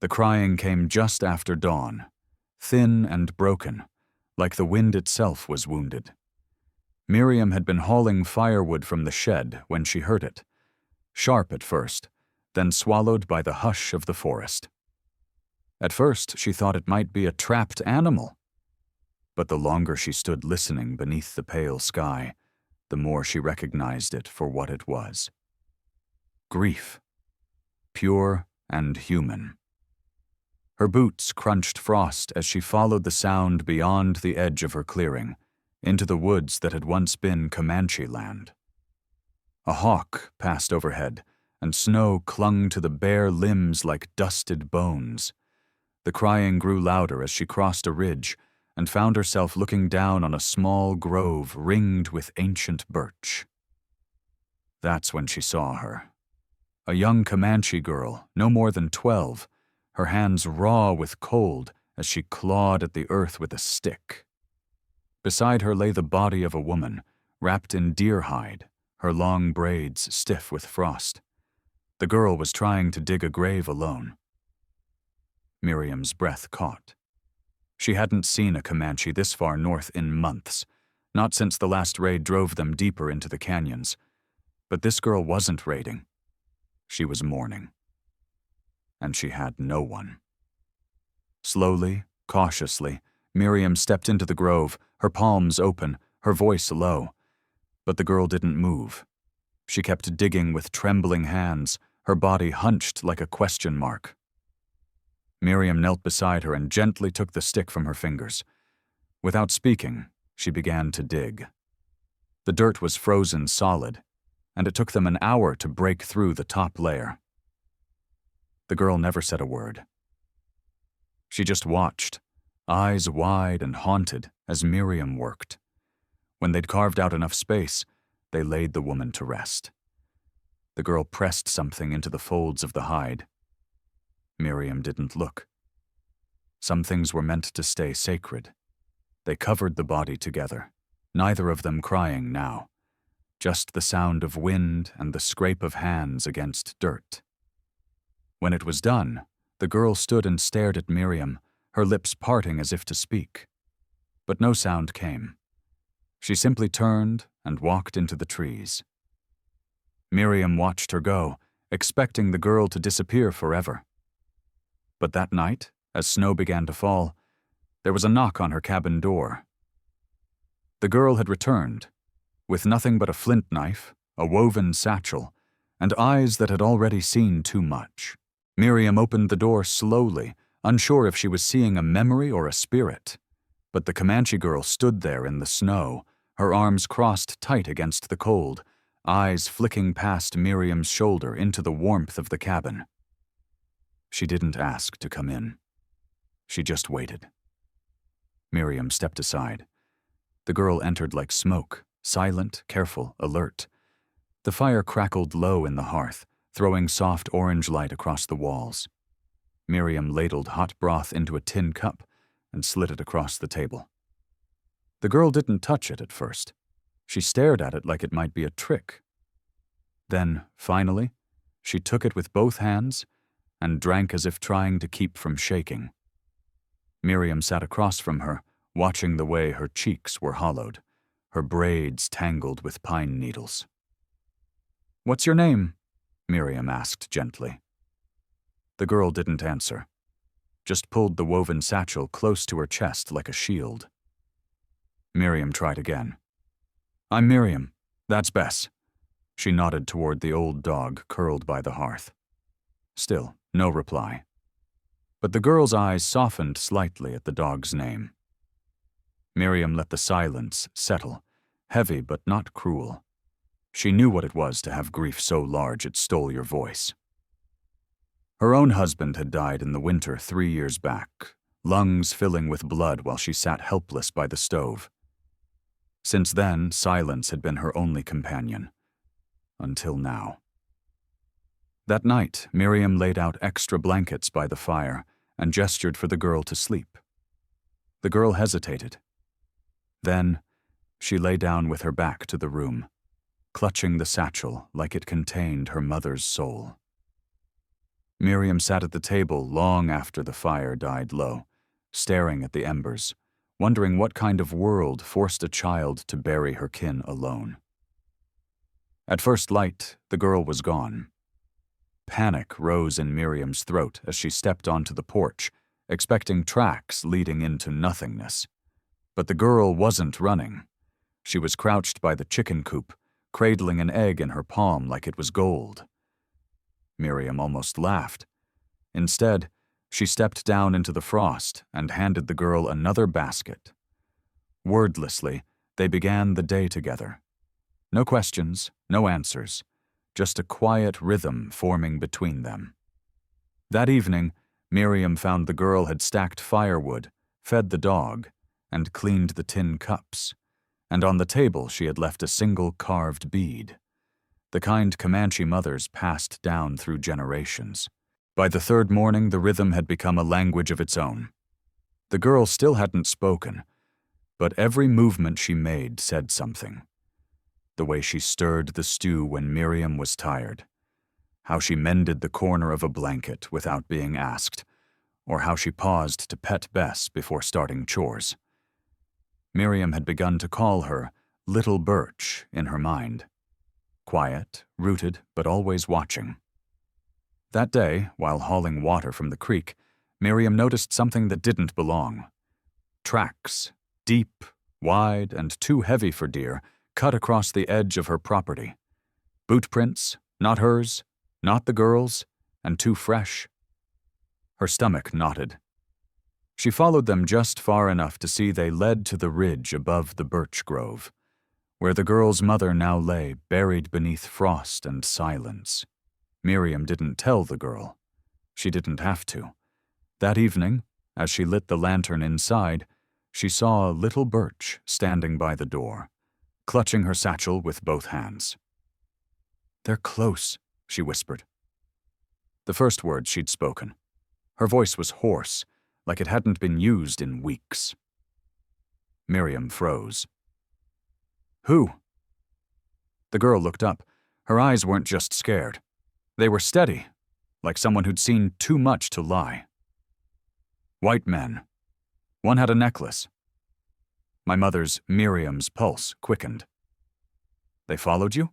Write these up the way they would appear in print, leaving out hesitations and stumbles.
The crying came just after dawn, thin and broken, like the wind itself was wounded. Miriam had been hauling firewood from the shed when she heard it, sharp at first, then swallowed by the hush of the forest. At first, she thought it might be a trapped animal. But the longer she stood listening beneath the pale sky, the more she recognized it for what it was. Grief. Pure and human. Her boots crunched frost as she followed the sound beyond the edge of her clearing, into the woods that had once been Comanche land. A hawk passed overhead, and snow clung to the bare limbs like dusted bones. The crying grew louder as she crossed a ridge and found herself looking down on a small grove ringed with ancient birch. That's when she saw her. A young Comanche girl, no more than 12, her hands raw with cold as she clawed at the earth with a stick. Beside her lay the body of a woman, wrapped in deer hide, her long braids stiff with frost. The girl was trying to dig a grave alone. Miriam's breath caught. She hadn't seen a Comanche this far north in months, not since the last raid drove them deeper into the canyons. But this girl wasn't raiding. She was mourning. And she had no one. Slowly, cautiously, Miriam stepped into the grove, her palms open, her voice low. But the girl didn't move. She kept digging with trembling hands, her body hunched like a question mark. Miriam knelt beside her and gently took the stick from her fingers. Without speaking, she began to dig. The dirt was frozen solid, and it took them an hour to break through the top layer. The girl never said a word. She just watched, eyes wide and haunted, as Miriam worked. When they'd carved out enough space, they laid the woman to rest. The girl pressed something into the folds of the hide. Miriam didn't look. Some things were meant to stay sacred. They covered the body together, neither of them crying now, just the sound of wind and the scrape of hands against dirt. When it was done, the girl stood and stared at Miriam, her lips parting as if to speak. But no sound came. She simply turned and walked into the trees. Miriam watched her go, expecting the girl to disappear forever. But that night, as snow began to fall, there was a knock on her cabin door. The girl had returned, with nothing but a flint knife, a woven satchel, and eyes that had already seen too much. Miriam opened the door slowly, unsure if she was seeing a memory or a spirit. But the Comanche girl stood there in the snow, her arms crossed tight against the cold, eyes flicking past Miriam's shoulder into the warmth of the cabin. She didn't ask to come in. She just waited. Miriam stepped aside. The girl entered like smoke, silent, careful, alert. The fire crackled low in the hearth, throwing soft orange light across the walls. Miriam ladled hot broth into a tin cup and slid it across the table. The girl didn't touch it at first. She stared at it like it might be a trick. Then, finally, she took it with both hands and drank as if trying to keep from shaking. Miriam sat across from her, watching the way her cheeks were hollowed, her braids tangled with pine needles. "What's your name?" Miriam asked gently. The girl didn't answer, just pulled the woven satchel close to her chest like a shield. Miriam tried again. "I'm Miriam. That's Bess." She nodded toward the old dog curled by the hearth. Still, no reply. But the girl's eyes softened slightly at the dog's name. Miriam let the silence settle, heavy but not cruel. She knew what it was to have grief so large it stole your voice. Her own husband had died in the winter 3 years back, lungs filling with blood while she sat helpless by the stove. Since then, silence had been her only companion. Until now. That night, Miriam laid out extra blankets by the fire and gestured for the girl to sleep. The girl hesitated. Then, she lay down with her back to the room, clutching the satchel like it contained her mother's soul. Miriam sat at the table long after the fire died low, staring at the embers, wondering what kind of world forced a child to bury her kin alone. At first light, the girl was gone. Panic rose in Miriam's throat as she stepped onto the porch, expecting tracks leading into nothingness. But the girl wasn't running. She was crouched by the chicken coop, cradling an egg in her palm like it was gold. Miriam almost laughed. Instead, she stepped down into the frost and handed the girl another basket. Wordlessly, they began the day together. No questions, no answers, just a quiet rhythm forming between them. That evening, Miriam found the girl had stacked firewood, fed the dog, and cleaned the tin cups, and on the table she had left a single carved bead, the kind Comanche mothers passed down through generations. By the third morning, the rhythm had become a language of its own. The girl still hadn't spoken, but every movement she made said something. The way she stirred the stew when Miriam was tired, how she mended the corner of a blanket without being asked, or how she paused to pet Bess before starting chores. Miriam had begun to call her Little Birch in her mind. Quiet, rooted, but always watching. That day, while hauling water from the creek, Miriam noticed something that didn't belong. Tracks, deep, wide, and too heavy for deer, cut across the edge of her property. Boot prints, not hers, not the girl's, and too fresh. Her stomach knotted. She followed them just far enough to see they led to the ridge above the birch grove, where the girl's mother now lay, buried beneath frost and silence. Miriam didn't tell the girl. She didn't have to. That evening, as she lit the lantern inside, she saw Little Birch standing by the door, clutching her satchel with both hands. "They're close," she whispered. The first words she'd spoken. Her voice was hoarse, like it hadn't been used in weeks. Miriam froze. "Who?" The girl looked up. Her eyes weren't just scared. They were steady, like someone who'd seen too much to lie. "White men. One had a necklace." My mother's, Miriam's, pulse quickened. "They followed you?"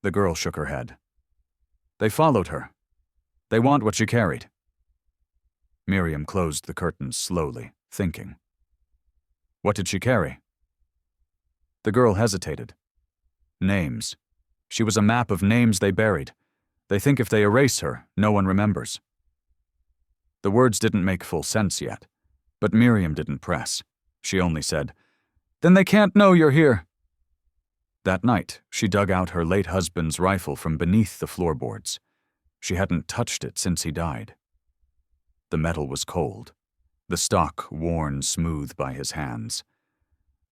The girl shook her head. "They followed her. They want what she carried." Miriam closed the curtains slowly, thinking. "What did she carry?" The girl hesitated. "Names. She was a map of names they buried. They think if they erase her, no one remembers." The words didn't make full sense yet, but Miriam didn't press. She only said, "Then they can't know you're here." That night, she dug out her late husband's rifle from beneath the floorboards. She hadn't touched it since he died. The metal was cold, the stock worn smooth by his hands.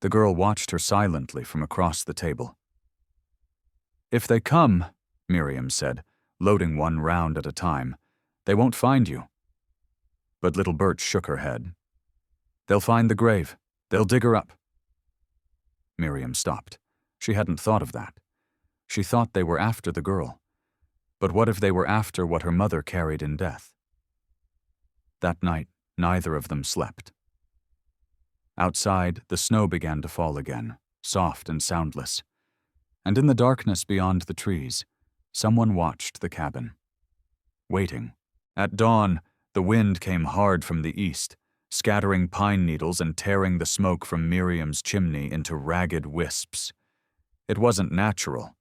The girl watched her silently from across the table. "If they come," Miriam said, loading one round at a time, "they won't find you." But Little Birch shook her head. "They'll find the grave. They'll dig her up." Miriam stopped. She hadn't thought of that. She thought they were after the girl. But what if they were after what her mother carried in death? That night, neither of them slept. Outside, the snow began to fall again, soft and soundless. And in the darkness beyond the trees, someone watched the cabin. Waiting. At dawn, the wind came hard from the east, scattering pine needles and tearing the smoke from Miriam's chimney into ragged wisps. It wasn't natural.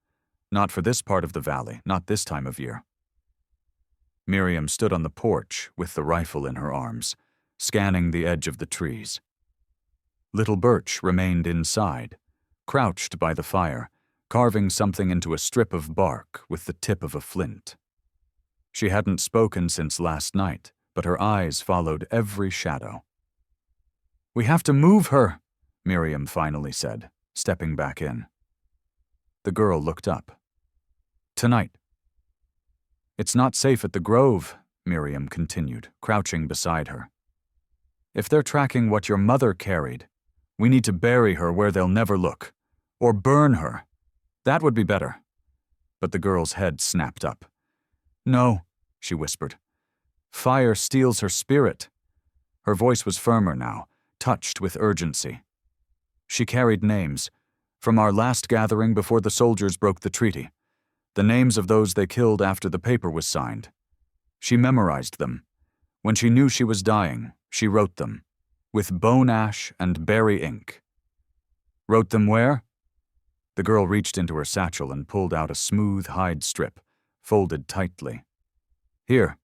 Not for this part of the valley, not this time of year. Miriam stood on the porch with the rifle in her arms, scanning the edge of the trees. Little Birch remained inside, crouched by the fire, carving something into a strip of bark with the tip of a flint. She hadn't spoken since last night, but her eyes followed every shadow. "We have to move her," Miriam finally said, stepping back in. The girl looked up. "Tonight." "It's not safe at the grove," Miriam continued, crouching beside her. "If they're tracking what your mother carried, we need to bury her where they'll never look. Or burn her. That would be better." But the girl's head snapped up. "No, she whispered. "Fire steals her spirit." Her voice was firmer now, touched with urgency. She carried names, from our last gathering before the soldiers broke the treaty, the names of those they killed after the paper was signed. She memorized them. When she knew she was dying, she wrote them, with bone ash and berry ink. Wrote them where? The girl reached into her satchel and pulled out a smooth hide strip, folded tightly. Here.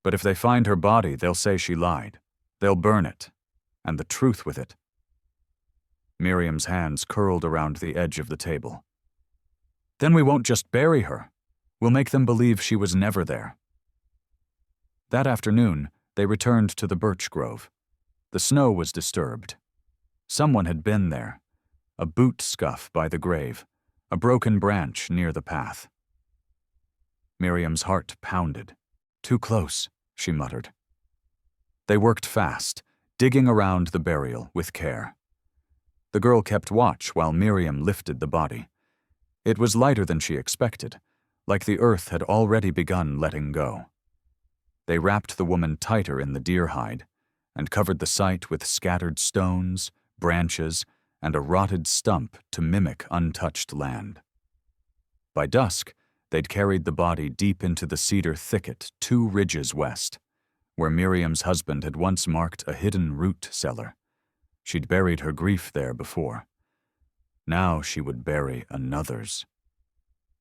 But if they find her body, they'll say she lied. They'll burn it, and the truth with it. Miriam's hands curled around the edge of the table. Then we won't just bury her. We'll make them believe she was never there. That afternoon, they returned to the birch grove. The snow was disturbed. Someone had been there. A boot scuff by the grave, a broken branch near the path. Miriam's heart pounded. Too close, she muttered. They worked fast, digging around the burial with care. The girl kept watch while Miriam lifted the body. It was lighter than she expected, like the earth had already begun letting go. They wrapped the woman tighter in the deer hide and covered the site with scattered stones, branches, and a rotted stump to mimic untouched land. By dusk, they'd carried the body deep into the cedar thicket 2 ridges west, where Miriam's husband had once marked a hidden root cellar. She'd buried her grief there before. Now she would bury another's.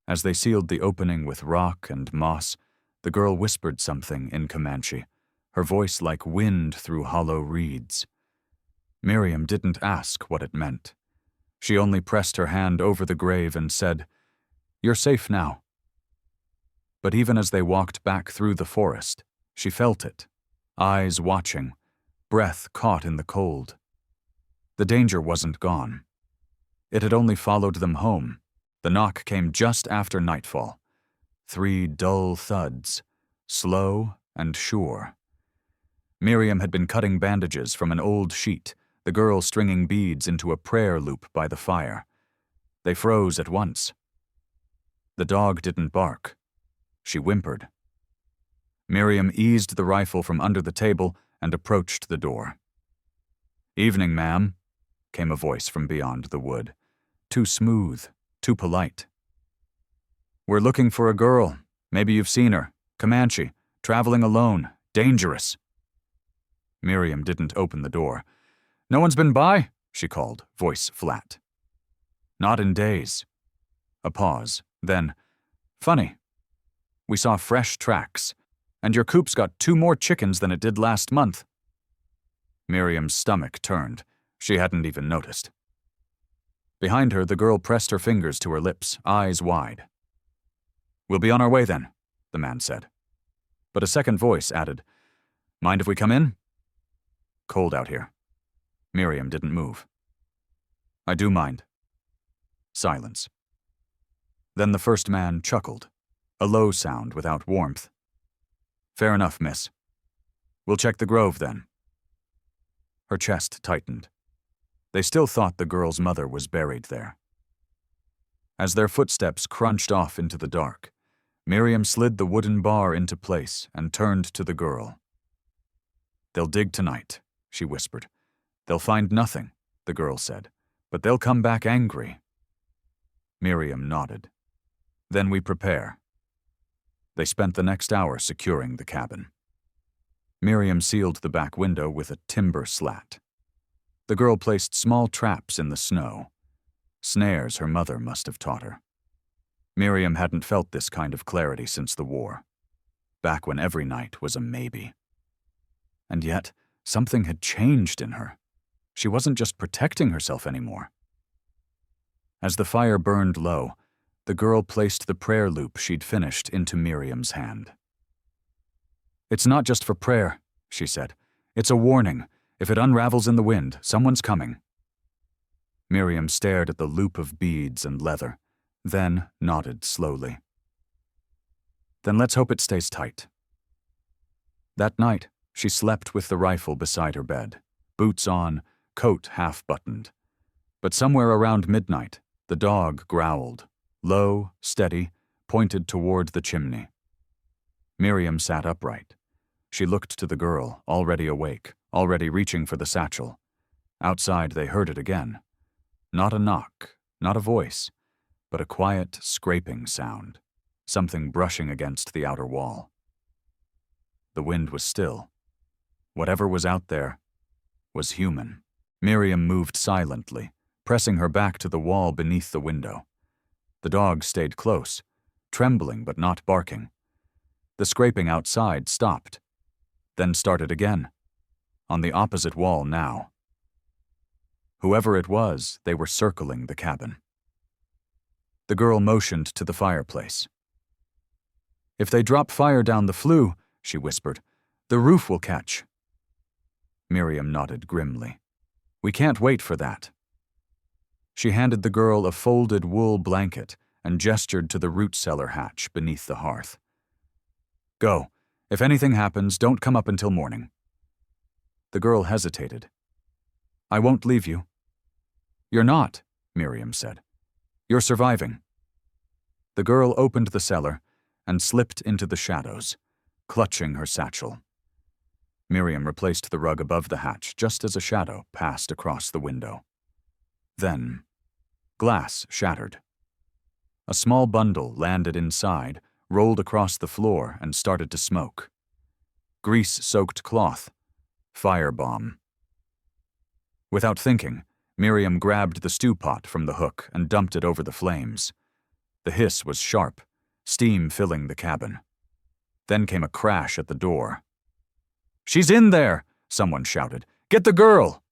As they sealed the opening with rock and moss, the girl whispered something in Comanche, her voice like wind through hollow reeds. Miriam didn't ask what it meant. She only pressed her hand over the grave and said, "You're safe now." But even as they walked back through the forest, she felt it, eyes watching, breath caught in the cold. The danger wasn't gone. It had only followed them home. The knock came just after nightfall. 3 dull thuds, slow and sure. Miriam had been cutting bandages from an old sheet, the girl stringing beads into a prayer loop by the fire. They froze at once. The dog didn't bark. She whimpered. Miriam eased the rifle from under the table and approached the door. "Evening, ma'am," came a voice from beyond the wood. Too smooth, too polite. "We're looking for a girl. Maybe you've seen her. Comanche, traveling alone, dangerous." Miriam didn't open the door. "No one's been by?" she called, voice flat. "Not in days." A pause, then, "Funny. We saw fresh tracks, and your coop's got 2 more chickens than it did last month." Miriam's stomach turned. She hadn't even noticed. Behind her, the girl pressed her fingers to her lips, eyes wide. "We'll be on our way then," the man said. But a second voice added, "Mind if we come in?" "Cold out here." Miriam didn't move. "I do mind." Silence. Then the first man chuckled, a low sound without warmth. "Fair enough, miss. We'll check the grove then." Her chest tightened. They still thought the girl's mother was buried there. As their footsteps crunched off into the dark, Miriam slid the wooden bar into place and turned to the girl. "They'll dig tonight," she whispered. "They'll find nothing," the girl said, "but they'll come back angry." Miriam nodded. "Then we prepare." They spent the next hour securing the cabin. Miriam sealed the back window with a timber slat. The girl placed small traps in the snow. Snares her mother must have taught her. Miriam hadn't felt this kind of clarity since the war, back when every night was a maybe. And yet, something had changed in her. She wasn't just protecting herself anymore. As the fire burned low, the girl placed the prayer loop she'd finished into Miriam's hand. "It's not just for prayer," she said. "It's a warning. If it unravels in the wind, someone's coming." Miriam stared at the loop of beads and leather, then nodded slowly. "Then let's hope it stays tight." That night, she slept with the rifle beside her bed, boots on, coat half-buttoned. But somewhere around midnight, the dog growled, low, steady, pointed toward the chimney. Miriam sat upright. She looked to the girl, already awake, already reaching for the satchel. Outside, they heard it again. Not a knock, not a voice, but a quiet, scraping sound, something brushing against the outer wall. The wind was still. Whatever was out there was human. Miriam moved silently, pressing her back to the wall beneath the window. The dog stayed close, trembling but not barking. The scraping outside stopped, then started again, on the opposite wall now. Whoever it was, they were circling the cabin. The girl motioned to the fireplace. "If they drop fire down the flue," she whispered, "the roof will catch." Miriam nodded grimly. "We can't wait for that." She handed the girl a folded wool blanket and gestured to the root cellar hatch beneath the hearth. "Go. If anything happens, don't come up until morning." The girl hesitated. "I won't leave you." "You're not," Miriam said. "You're surviving." The girl opened the cellar and slipped into the shadows, clutching her satchel. Miriam replaced the rug above the hatch just as a shadow passed across the window. Then, glass shattered. A small bundle landed inside, rolled across the floor, and started to smoke. Grease-soaked cloth. Firebomb. Without thinking, Miriam grabbed the stew pot from the hook and dumped it over the flames. The hiss was sharp, steam filling the cabin. Then came a crash at the door. "She's in there!" someone shouted. "Get the girl!"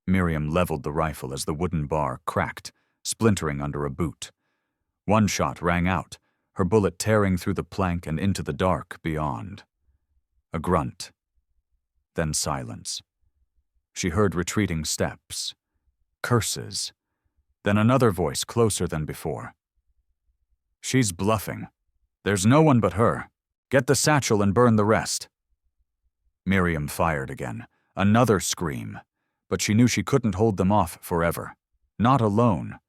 Miriam leveled the rifle as the wooden bar cracked, splintering under a boot. One shot rang out, her bullet tearing through the plank and into the dark beyond. A grunt. Then silence. She heard retreating steps. Curses. Then another voice closer than before. "She's bluffing. There's no one but her. Get the satchel and burn the rest." Miriam fired again. Another scream. But she knew she couldn't hold them off forever. Not alone.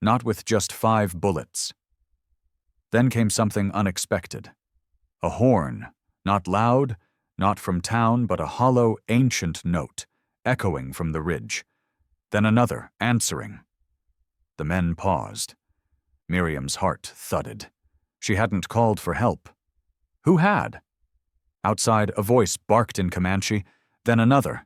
Not with just 5 bullets. Then came something unexpected. A horn. Not loud, not from town, but a hollow, ancient note, echoing from the ridge. Then another, answering. The men paused. Miriam's heart thudded. She hadn't called for help. Who had? Outside, a voice barked in Comanche, then another.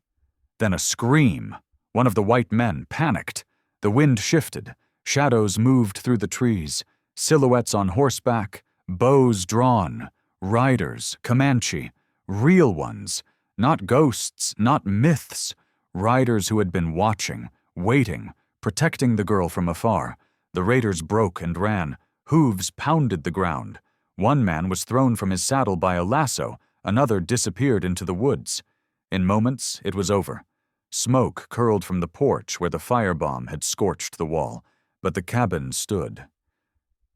Then a scream. One of the white men panicked. The wind shifted. Shadows moved through the trees. Silhouettes on horseback. Bows drawn. Riders, Comanche. Real ones. Not ghosts, not myths. Riders who had been watching, waiting, protecting the girl from afar. The raiders broke and ran. Hooves pounded the ground. One man was thrown from his saddle by a lasso. Another disappeared into the woods. In moments, it was over. Smoke curled from the porch where the firebomb had scorched the wall, but the cabin stood.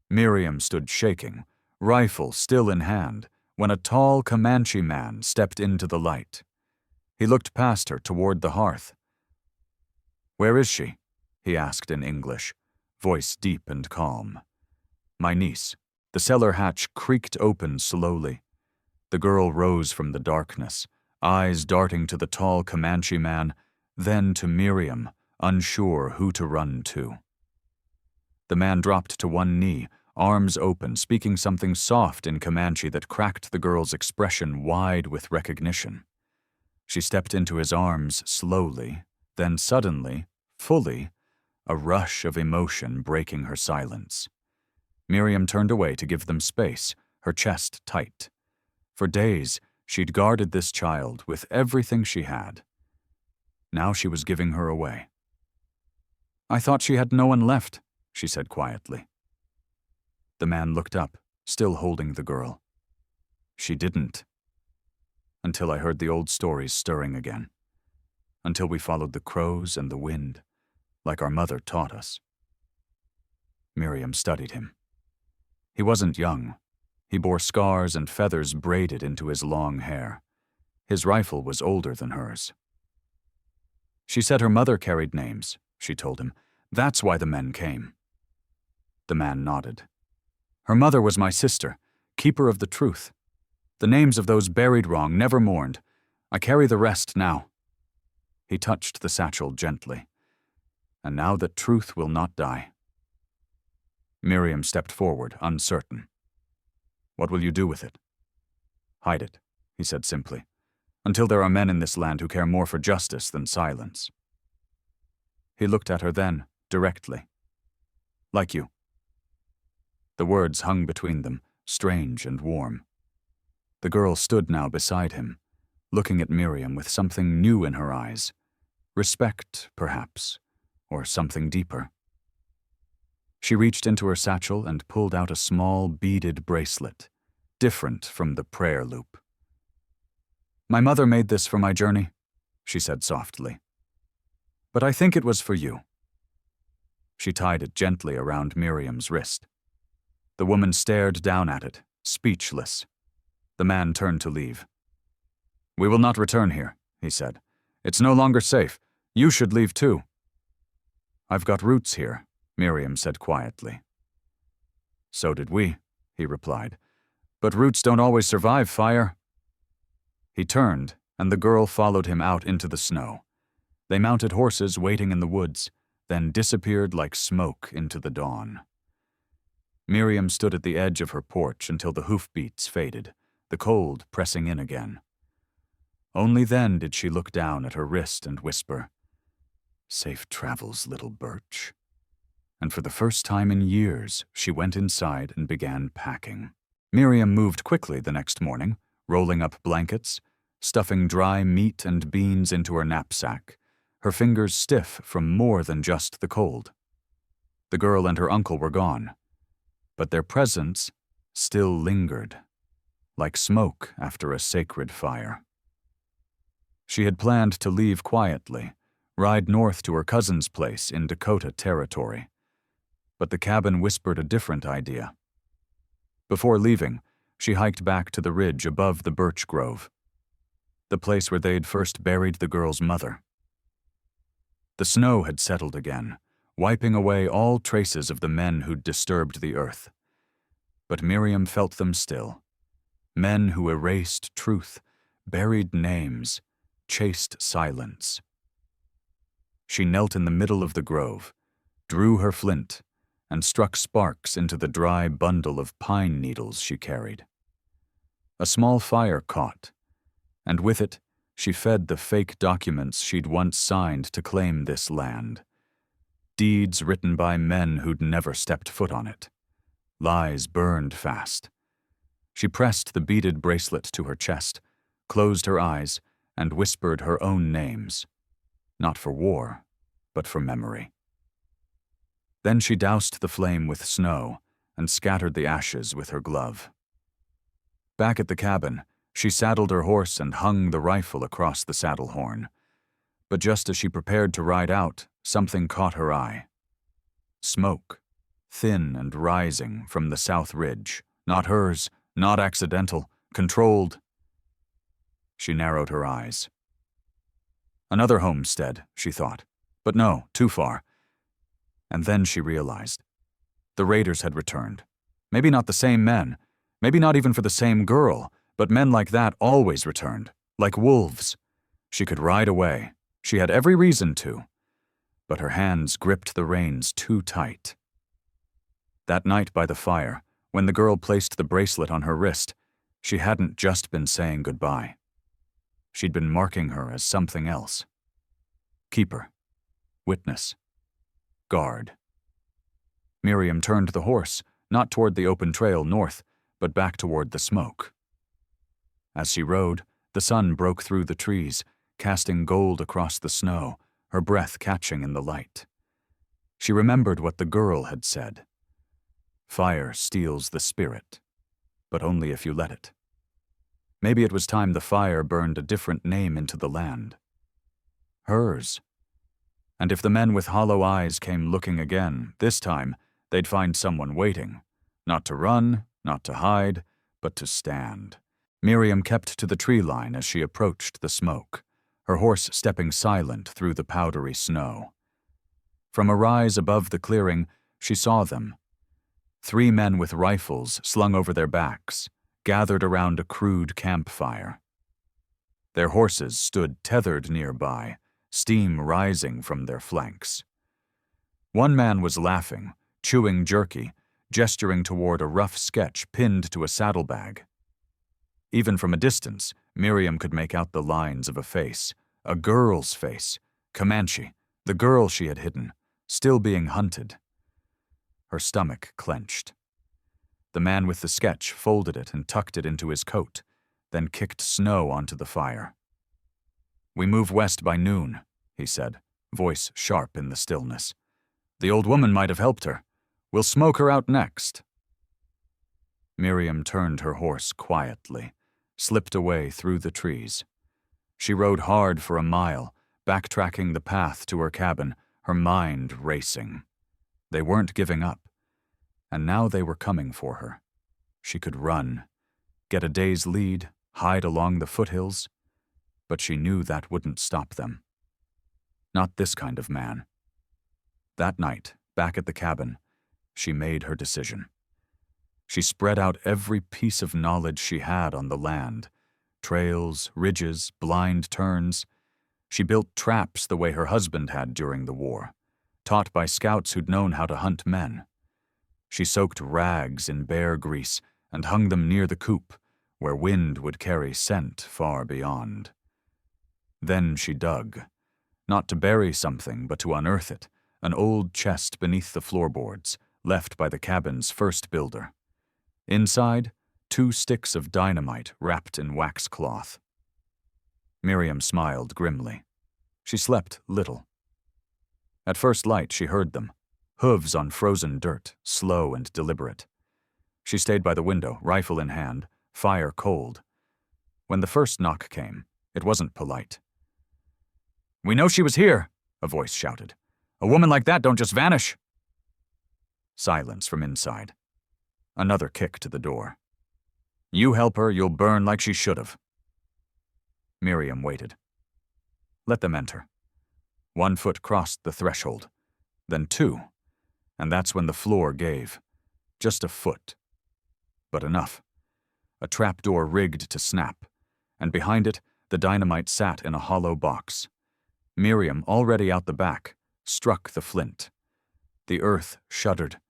Miriam stood shaking, rifle still in hand, when a tall Comanche man stepped into the light. He looked past her toward the hearth. "Where is she?" he asked in English, voice deep and calm. "My niece." The cellar hatch creaked open slowly. The girl rose from the darkness, eyes darting to the tall Comanche man, then to Miriam, unsure who to run to. The man dropped to one knee, arms open, speaking something soft in Comanche that cracked the girl's expression wide with recognition. She stepped into his arms slowly, then suddenly, fully, a rush of emotion breaking her silence. Miriam turned away to give them space, her chest tight. For days, she'd guarded this child with everything she had. Now she was giving her away. "I thought she had no one left," she said quietly. The man looked up, still holding the girl. "She didn't. Until I heard the old stories stirring again. Until we followed the crows and the wind, like our mother taught us." Miriam studied him. He wasn't young. He bore scars and feathers braided into his long hair. His rifle was older than hers. "She said her mother carried names," she told him. "That's why the men came." The man nodded. "Her mother was my sister, keeper of the truth." The names of those buried wrong, never mourned. I carry the rest now." He touched the satchel gently. "And now that truth will not die." Miriam stepped forward, uncertain. "What will you do with it?" "Hide it," he said simply, "until there are men in this land who care more for justice than silence." He looked at her then, directly. "Like you." The words hung between them, strange and warm. The girl stood now beside him, looking at Miriam with something new in her eyes. Respect, perhaps, or something deeper. She reached into her satchel and pulled out a small beaded bracelet, different from the prayer loop. "My mother made this for my journey," she said softly. "But I think it was for you." She tied it gently around Miriam's wrist. The woman stared down at it, speechless. The man turned to leave. "We will not return here," he said. "It's no longer safe. You should leave too." "I've got roots here," Miriam said quietly. "So did we," he replied. "But roots don't always survive fire." He turned, and the girl followed him out into the snow. They mounted horses waiting in the woods, then disappeared like smoke into the dawn. Miriam stood at the edge of her porch until the hoofbeats faded, the cold pressing in again. Only then did she look down at her wrist and whisper, "Safe travels, little birch." And for the first time in years, she went inside and began packing. Miriam moved quickly the next morning, rolling up blankets, stuffing dry meat and beans into her knapsack, her fingers stiff from more than just the cold. The girl and her uncle were gone, but their presence still lingered, like smoke after a sacred fire. She had planned to leave quietly, ride north to her cousin's place in Dakota Territory. But the cabin whispered a different idea. Before leaving, she hiked back to the ridge above the birch grove, the place where they'd first buried the girl's mother. The snow had settled again, wiping away all traces of the men who'd disturbed the earth. But Miriam felt them still. Men who erased truth, buried names, chased silence. She knelt in the middle of the grove, drew her flint, and struck sparks into the dry bundle of pine needles she carried. A small fire caught, and with it, she fed the fake documents she'd once signed to claim this land. Deeds written by men who'd never stepped foot on it. Lies burned fast. She pressed the beaded bracelet to her chest, closed her eyes, and whispered her own names. Not for war, but for memory. Then she doused the flame with snow and scattered the ashes with her glove. Back at the cabin, she saddled her horse and hung the rifle across the saddle horn. But just as she prepared to ride out, something caught her eye. Smoke, thin and rising from the south ridge, not hers, not accidental, controlled. She narrowed her eyes. Another homestead, she thought, but no, too far. And then she realized. The raiders had returned. Maybe not the same men, maybe not even for the same girl, but men like that always returned, like wolves. She could ride away. She had every reason to. But her hands gripped the reins too tight. That night by the fire, when the girl placed the bracelet on her wrist, she hadn't just been saying goodbye. She'd been marking her as something else. Keeper. Witness. Guard. Miriam turned the horse, not toward the open trail north, but back toward the smoke. As she rode, the sun broke through the trees, casting gold across the snow, her breath catching in the light. She remembered what the girl had said. Fire steals the spirit, but only if you let it. Maybe it was time the fire burned a different name into the land. Hers. And if the men with hollow eyes came looking again, this time they'd find someone waiting, not to run, not to hide, but to stand. Miriam kept to the tree line as she approached the smoke, her horse stepping silent through the powdery snow. From a rise above the clearing, she saw them. 3 men with rifles slung over their backs, gathered around a crude campfire. Their horses stood tethered nearby, steam rising from their flanks. One man was laughing, chewing jerky, gesturing toward a rough sketch pinned to a saddlebag. Even from a distance, Miriam could make out the lines of a face, a girl's face, Comanche, the girl she had hidden, still being hunted. Her stomach clenched. The man with the sketch folded it and tucked it into his coat, then kicked snow onto the fire. "We move west by noon," he said, voice sharp in the stillness. "The old woman might have helped her. We'll smoke her out next." Miriam turned her horse quietly, slipped away through the trees. She rode hard for a mile, backtracking the path to her cabin, her mind racing. They weren't giving up, and now they were coming for her. She could run, get a day's lead, hide along the foothills, but she knew that wouldn't stop them. Not this kind of man. That night, back at the cabin, she made her decision. She spread out every piece of knowledge she had on the land, trails, ridges, blind turns. She built traps the way her husband had during the war, taught by scouts who'd known how to hunt men. She soaked rags in bear grease and hung them near the coop, where wind would carry scent far beyond. Then she dug, not to bury something but to unearth it, an old chest beneath the floorboards, left by the cabin's first builder. Inside, 2 sticks of dynamite wrapped in wax cloth. Miriam smiled grimly. She slept little. At first light, she heard them, hooves on frozen dirt, slow and deliberate. She stayed by the window, rifle in hand, fire cold. When the first knock came, it wasn't polite. "We know she was here," a voice shouted. "A woman like that don't just vanish." Silence from inside. Another kick to the door. "You help her, you'll burn like she should have." Miriam waited. Let them enter. 1 foot crossed the threshold, then 2, and that's when the floor gave. Just a foot. But enough. A trapdoor rigged to snap, and behind it, the dynamite sat in a hollow box. Miriam, already out the back, struck the flint. The earth shuddered.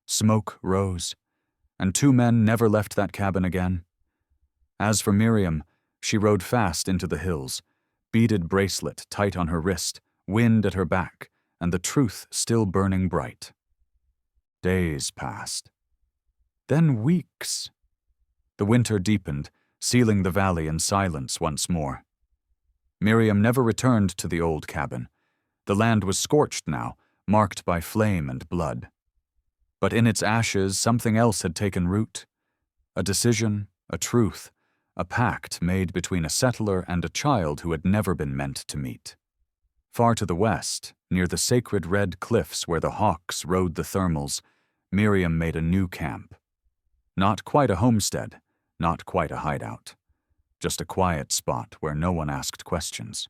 Smoke rose, and 2 men never left that cabin again. As for Miriam, she rode fast into the hills, beaded bracelet tight on her wrist, wind at her back, and the truth still burning bright. Days passed. Then weeks. The winter deepened, sealing the valley in silence once more. Miriam never returned to the old cabin. The land was scorched now, marked by flame and blood. But in its ashes, something else had taken root. A decision, a truth, a pact made between a settler and a child who had never been meant to meet. Far to the west, near the sacred red cliffs where the hawks rode the thermals, Miriam made a new camp. Not quite a homestead, not quite a hideout. Just a quiet spot where no one asked questions.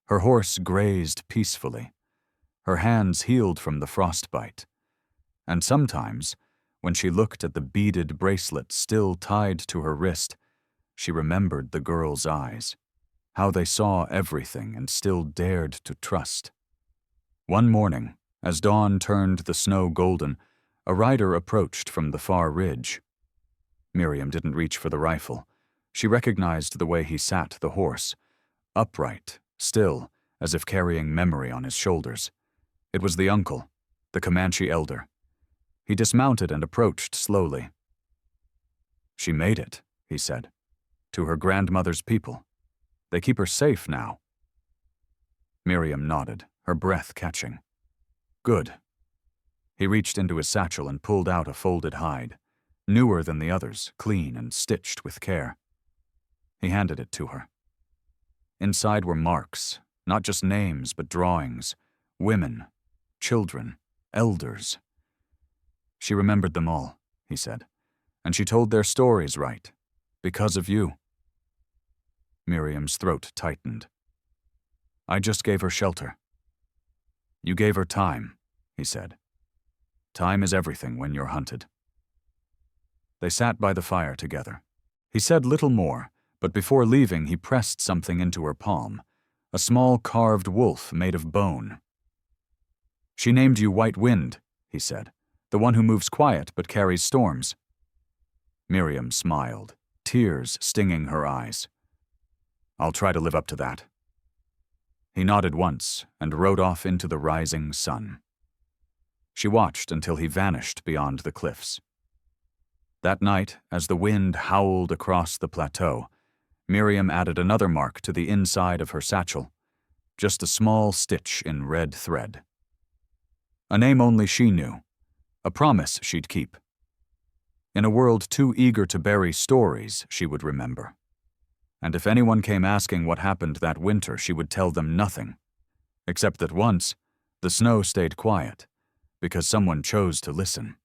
Her horse grazed peacefully. Her hands healed from the frostbite. And sometimes, when she looked at the beaded bracelet still tied to her wrist, she remembered the girl's eyes, how they saw everything and still dared to trust. One morning, as dawn turned the snow golden, a rider approached from the far ridge. Miriam didn't reach for the rifle. She recognized the way he sat the horse, upright, still, as if carrying memory on his shoulders. It was the uncle, the Comanche elder. He dismounted and approached slowly. "She made it," he said, "to her grandmother's people. They keep her safe now." Miriam nodded, her breath catching. "Good." He reached into his satchel and pulled out a folded hide, newer than the others, clean and stitched with care. He handed it to her. Inside were marks, not just names but drawings, women, children, elders. She remembered them all, he said, and she told their stories right, because of you. Miriam's throat tightened. "I just gave her shelter." "You gave her time," he said. "Time is everything when you're hunted." They sat by the fire together, He said little more, but before leaving he pressed something into her palm, a small carved wolf made of bone. "She named you White Wind," he said, "the one who moves quiet but carries storms." Miriam smiled, tears stinging her eyes. "I'll try to live up to that." He nodded once and rode off into the rising sun. She watched until he vanished beyond the cliffs. That night, as the wind howled across the plateau, Miriam added another mark to the inside of her satchel, just a small stitch in red thread. A name only she knew, a promise she'd keep. In a world too eager to bury stories, she would remember. And if anyone came asking what happened that winter, she would tell them nothing, except that once, the snow stayed quiet, because someone chose to listen.